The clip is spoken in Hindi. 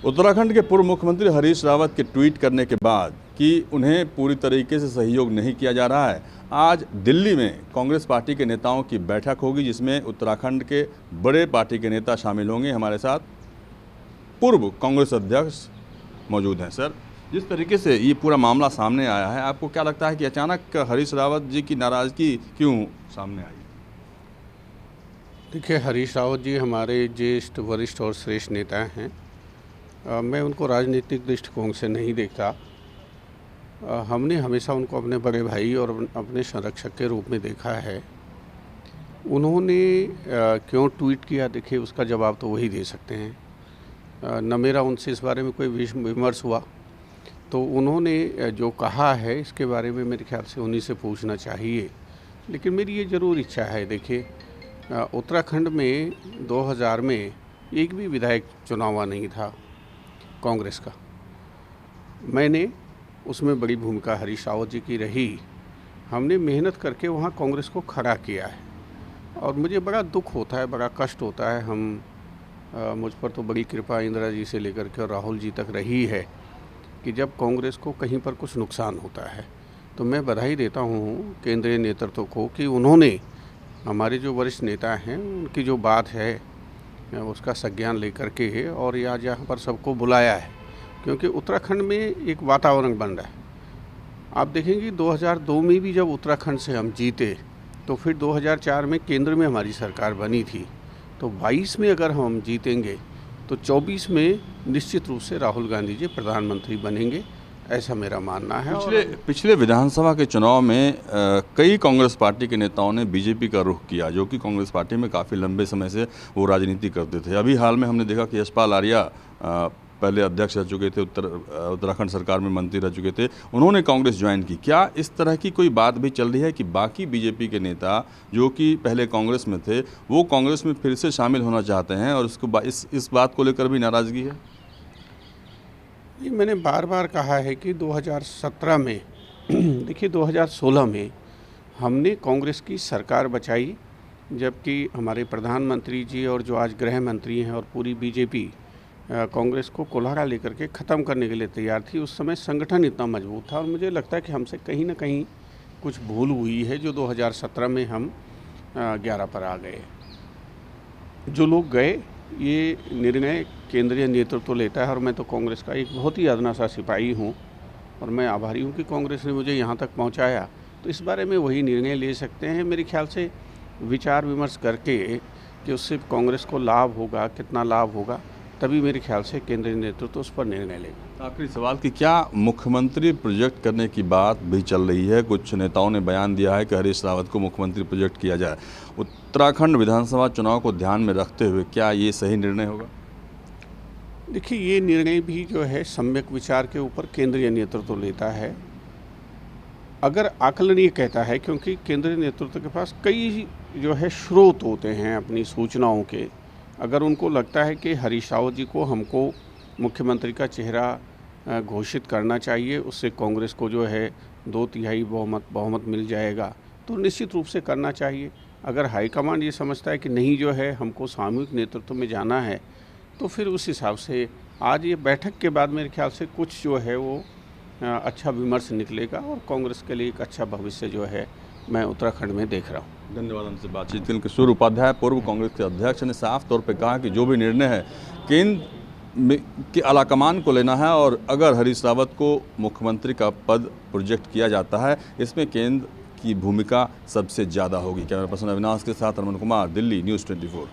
उत्तराखंड के पूर्व मुख्यमंत्री हरीश रावत के ट्वीट करने के बाद कि उन्हें पूरी तरीके से सहयोग नहीं किया जा रहा है, आज दिल्ली में कांग्रेस पार्टी के नेताओं की बैठक होगी जिसमें उत्तराखंड के बड़े पार्टी के नेता शामिल होंगे। हमारे साथ पूर्व कांग्रेस अध्यक्ष मौजूद हैं। सर, जिस तरीके से ये पूरा मामला सामने आया है, आपको क्या लगता है कि अचानक हरीश रावत जी की नाराज़गी क्यों सामने आई? देखिए, हरीश रावत जी हमारे ज्येष्ठ, वरिष्ठ और श्रेष्ठ नेता हैं। मैं उनको राजनीतिक दृष्टिकोण से नहीं देखता। हमने हमेशा उनको अपने बड़े भाई और अपने संरक्षक के रूप में देखा है। उन्होंने क्यों ट्वीट किया, देखिए उसका जवाब तो वही दे सकते हैं। न मेरा उनसे इस बारे में कोई विमर्श हुआ, तो उन्होंने जो कहा है इसके बारे में मेरे ख्याल से उन्हीं से पूछना चाहिए। लेकिन मेरी ये ज़रूर इच्छा है, देखिए उत्तराखंड में 2000 में एक भी विधायक चुनावा नहीं था कांग्रेस का। मैंने उसमें बड़ी भूमिका हरीश रावत जी की रही। हमने मेहनत करके वहाँ कांग्रेस को खड़ा किया है और मुझे बड़ा दुख होता है, बड़ा कष्ट होता है। मुझ पर तो बड़ी कृपा इंदिरा जी से लेकर के और राहुल जी तक रही है कि जब कांग्रेस को कहीं पर कुछ नुकसान होता है तो मैं बधाई देता हूँ केंद्रीय नेतृत्व को कि उन्होंने हमारे जो वरिष्ठ नेता हैं उनकी जो बात है उसका संज्ञान लेकर के और आज यहाँ पर सबको बुलाया है, क्योंकि उत्तराखंड में एक वातावरण बन रहा है। आप देखेंगे 2002 में भी जब उत्तराखंड से हम जीते तो फिर 2004 में केंद्र में हमारी सरकार बनी थी, तो 22 में अगर हम जीतेंगे तो 24 में निश्चित रूप से राहुल गांधी जी प्रधानमंत्री बनेंगे, ऐसा मेरा मानना है। पिछले विधानसभा के चुनाव में कई कांग्रेस पार्टी के नेताओं ने बीजेपी का रुख किया, जो कि कांग्रेस पार्टी में काफ़ी लंबे समय से वो राजनीति करते थे। अभी हाल में हमने देखा कि यशपाल आर्या पहले अध्यक्ष रह चुके थे, उत्तराखंड सरकार में मंत्री रह चुके थे, उन्होंने कांग्रेस ज्वाइन की। क्या इस तरह की कोई बात भी चल रही है कि बाकी बीजेपी के नेता जो कि पहले कांग्रेस में थे वो कांग्रेस में फिर से शामिल होना चाहते हैं और उसको इस बात को लेकर भी नाराज़गी है? ये मैंने बार बार कहा है कि 2017 में देखिए 2016 में हमने कांग्रेस की सरकार बचाई, जबकि हमारे प्रधानमंत्री जी और जो आज गृह मंत्री हैं और पूरी बीजेपी कांग्रेस को कुल्हाड़ा लेकर के ख़त्म करने के लिए तैयार थी। उस समय संगठन इतना मजबूत था और मुझे लगता है कि हमसे कहीं ना कहीं कुछ भूल हुई है जो 2017 में हम 11 पर आ गए। जो लोग गए, ये निर्णय केंद्रीय नेतृत्व लेता है और मैं तो कांग्रेस का एक बहुत ही अदना सा सिपाही हूँ और मैं आभारी हूँ कि कांग्रेस ने मुझे यहाँ तक पहुँचाया। तो इस बारे में वही निर्णय ले सकते हैं मेरे ख्याल से, विचार विमर्श करके कि उससे कांग्रेस को लाभ होगा, कितना लाभ होगा, तभी मेरे ख्याल से केंद्रीय नेतृत्व उस पर निर्णय लेगा। आखिरी सवाल कि क्या मुख्यमंत्री प्रोजेक्ट करने की बात भी चल रही है? कुछ नेताओं ने बयान दिया है कि हरीश रावत को मुख्यमंत्री प्रोजेक्ट किया जाए। उत्तराखंड विधानसभा चुनाव को ध्यान में रखते हुए क्या ये सही निर्णय होगा? देखिए, ये निर्णय भी जो है सम्यक विचार के ऊपर केंद्रीय नेतृत्व लेता है। अगर आकलन ये कहता है, क्योंकि केंद्रीय नेतृत्व के पास कई जो है स्रोत होते हैं अपनी सूचनाओं के, अगर उनको लगता है कि हरीश रावत जी को हमको मुख्यमंत्री का चेहरा घोषित करना चाहिए, उससे कांग्रेस को जो है 2/3 बहुमत मिल जाएगा, तो निश्चित रूप से करना चाहिए। अगर हाईकमांड ये समझता है कि नहीं, जो है हमको सामूहिक नेतृत्व में जाना है, तो फिर उस हिसाब से आज ये बैठक के बाद मेरे ख्याल से कुछ जो है वो अच्छा विमर्श निकलेगा और कांग्रेस के लिए एक अच्छा भविष्य जो है मैं उत्तराखंड में देख रहा हूँ। धन्यवाद। हमसे बातचीत के किशोर उपाध्याय, पूर्व कांग्रेस के अध्यक्ष, ने साफ तौर पे कहा कि जो भी निर्णय है केंद्र के आलाकमान को लेना है और अगर हरीश रावत को मुख्यमंत्री का पद प्रोजेक्ट किया जाता है, इसमें केंद्र की भूमिका सबसे ज़्यादा होगी। कैमरा पर्सन अविनाश के साथ अरमान कुमार, दिल्ली न्यूज़ 24।